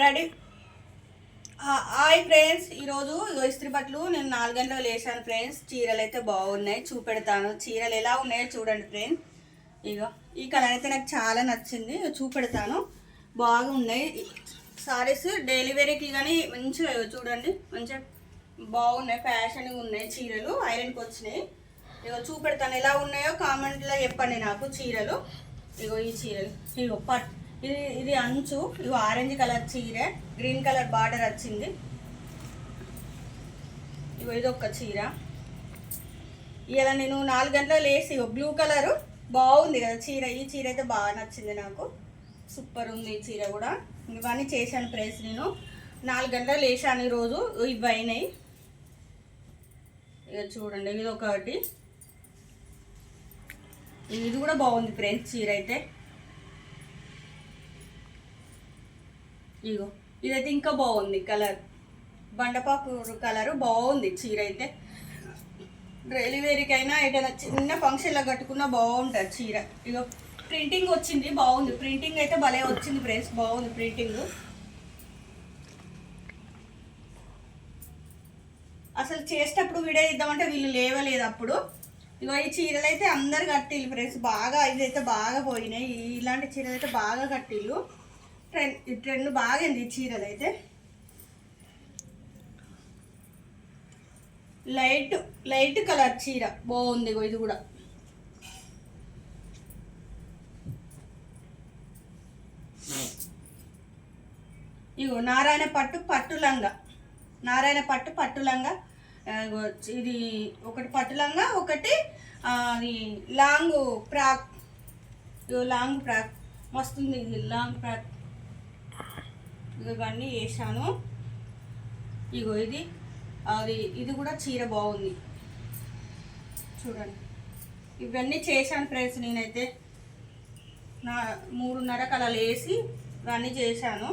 Ready. Hi friends, ఈరోజు ఇస్త్రీ బట్టలు నేను 4 గంటలకు లేచాను ఫ్రెండ్స్. చీరలు అయితే బాగున్నాయి, చూపెడతాను. చీరలు ఎలా ఉన్నాయో చూడండి ఫ్రెండ్స్. ఇగో ఈ కలర్ అయితే నాకు చాలా నచ్చింది, చూపెడతాను. బాగున్నాయి సారీస్, డైలీ వేర్కి కానీ మంచిగా చూడండి, మంచిగా బాగున్నాయి, ఫ్యాషన్గా ఉన్నాయి చీరలు. ఐరన్కి వచ్చినాయి. ఇగో చూపెడతాను, ఎలా ఉన్నాయో కామెంట్లో చెప్పండి నాకు చీరలు. ఇగో ఈ చీరలు, ఇగో ఇది అంచు, ఇగో ఆరెంజ్ కలర్ చీర, గ్రీన్ కలర్ బార్డర్ వచ్చింది. ఇగో ఇది ఒక చీర. ఇలా నేను 4 గంటలకు లేసి ఇగో బ్లూ కలరు బాగుంది కదా చీర. ఈ చీర అయితే బాగా నచ్చింది నాకు, సూపర్ ఉంది ఈ చీర కూడా. ఇవన్నీ చేశాను ప్రైస్. నేను 4 గంటలకు లేచాను ఈరోజు. ఇవి అయినాయి. ఇక చూడండి, ఇది ఒకటి. ఇది కూడా బాగుంది ఫ్రెండ్స్ చీర అయితే. ఇగో ఇదైతే ఇంకా బాగుంది కలర్, బండపాకు కలరు బాగుంది చీర అయితే. డైలీ వేర్కైనా ఏదైనా చిన్న ఫంక్షన్లో కట్టుకున్నా బాగుంటుంది చీర. ఇగో ప్రింటింగ్ వచ్చింది, బాగుంది. ప్రింటింగ్ అయితే భలే వచ్చింది ఫ్రెండ్స్, బాగుంది ప్రింటింగ్. అసలు చేసేటప్పుడు వీడియో ఇద్దామంటే వీళ్ళు లేవలేదు అప్పుడు. ఇగో ఈ చీరలు అయితే అందరు కట్టిల్లు ఫ్రెండ్స్, బాగా ఇదైతే బాగా పోయినాయి. ఇలాంటి చీరలు అయితే బాగా కట్టిల్లు. ట్రెండ్ బాగుంది ఈ చీరలు అయితే. లైట్ కలర్ చీర బాగుంది. ఇది కూడా ఇగో నారాయణ పట్టు లంగా, నారాయణ పట్టు లంగా. ఇది ఒకటి పట్టు లంగా, ఒకటి అది లాంగ్ ఫ్రాక్. ఇగో లాంగ్ ఫ్రాక్ మస్తుంది, ఇది లాంగ్ ఫ్రాక్. ఇవన్నీ వేసాను. ఇగో ఇది కూడా చీర బాగుంది చూడండి. ఇవన్నీ చేశాను ఫ్రెండ్స్. నేనైతే 3:30 అలా లేసి ఇవన్నీ చేశాను.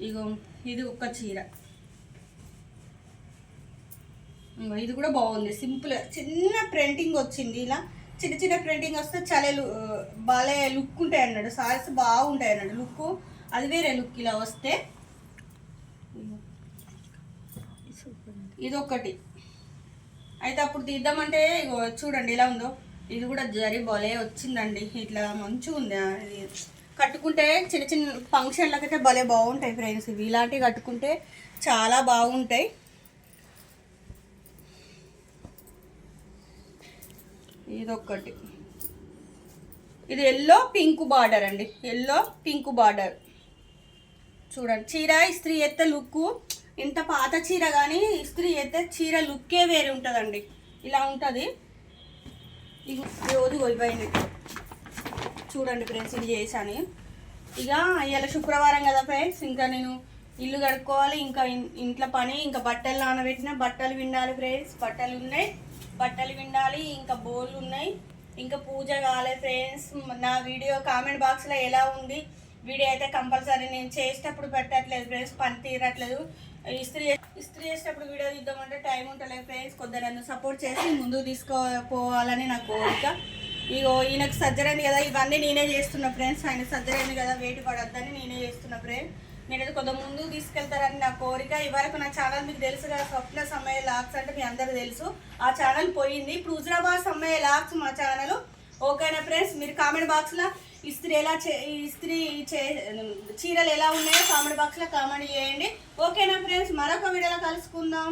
ఇగో ఇది ఒక చీర. ఇది కూడా బాగుంది, సింపుల్ చిన్న ప్రింటింగ్ వచ్చింది. ఇలా చిన్న ప్రింటింగ్ వస్తే చాలా భలే లుక్ ఉంటాయి అన్నాడు. సారీస్ బాగుంటాయి అన్నాడు లుక్, అది వేరే లుక్ ఇలా వస్తే. ఇది ఒకటి అయితే అప్పుడు తీద్దామంటే ఇగో చూడండి ఎలా ఉందో. ఇది కూడా జరి భలే వచ్చిందండి, ఇట్లా మంచిగా ఉంది. కట్టుకుంటే చిన్న ఫంక్షన్లకైతే భలే బాగుంటాయి ఫ్రెండ్స్. ఇవి ఇలాంటివి కట్టుకుంటే చాలా బాగుంటాయి. ఇదొక్కటి. ఇది ఎల్లో పింక్ బార్డర్ అండి, ఎల్లో పింక్ బార్డర్ చూడండి. చీర ఇస్త్రీ ఎత్తే లుక్, ఇంత పాత చీర కానీ ఇస్త్రీ ఎత్తే చీర లుక్కే వేరే ఉంటుందండి. ఇలా ఉంటుంది. రోజు ఇవ్వండి చూడండి ఫ్రెండ్స్. ఇది చేశాను. ఇక ఇవాళ శుక్రవారం కదా ఫ్రెండ్స్, ఇంకా నేను ఇల్లు కడుక్కోవాలి, ఇంకా ఇంట్లో పని, ఇంకా బట్టలు నానబెట్టిన బట్టలు విండాలి ఫ్రెండ్స్. బట్టలు ఉన్నాయి, బట్టలు విండాలి, ఇంకా బోళ్ళు ఉన్నాయి, ఇంకా పూజ కావాలి ఫ్రెండ్స్. నా వీడియో కామెంట్ బాక్స్లో ఎలా ఉంది వీడియో అయితే కంపల్సరీ. నేను చేసేటప్పుడు పెట్టట్లేదు ఫ్రెండ్స్, పని తీరట్లేదు. ఇస్త్రీ చేసేటప్పుడు వీడియో తీద్దామంటే టైం ఉంటలేదు ఫ్రెండ్స్. కొద్దిగా నన్ను సపోర్ట్ చేసి ముందుకు తీసుకోపోవాలని నా కోరిక. ఇగో ఈయనకు సర్జరీ అయింది కదా, ఇవన్నీ నేనే చేస్తున్నా ఫ్రెండ్స్. ఆయన సర్జరీ అయింది కదా, వెయిట్ పడొద్దని నేనే చేస్తున్నా ఫ్రెండ్స్. నేనైతే కొద్దిగా ముందుకు తీసుకెళ్తారని నా కోరిక. ఇవరకు నా ఛానల్ మీకు తెలుసు కదా, స్వప్న సమ్మయ్య లాక్స్ అంటే మీ అందరూ తెలుసు. ఆ ఛానల్ పోయింది. ఇప్పుడు హుజరాబాద్ సమ్మయ్య లాక్స్ మా ఛానల్. ఓకేనా ఫ్రెండ్స్, మీరు కామెంట్ బాక్స్లో చీరలు ఎలా ఉన్నాయో కామెంట్ బాక్స్లో కామెంట్ చేయండి. ఓకేనా ఫ్రెండ్స్, మరొక వీడియోలో కలుసుకుందాం.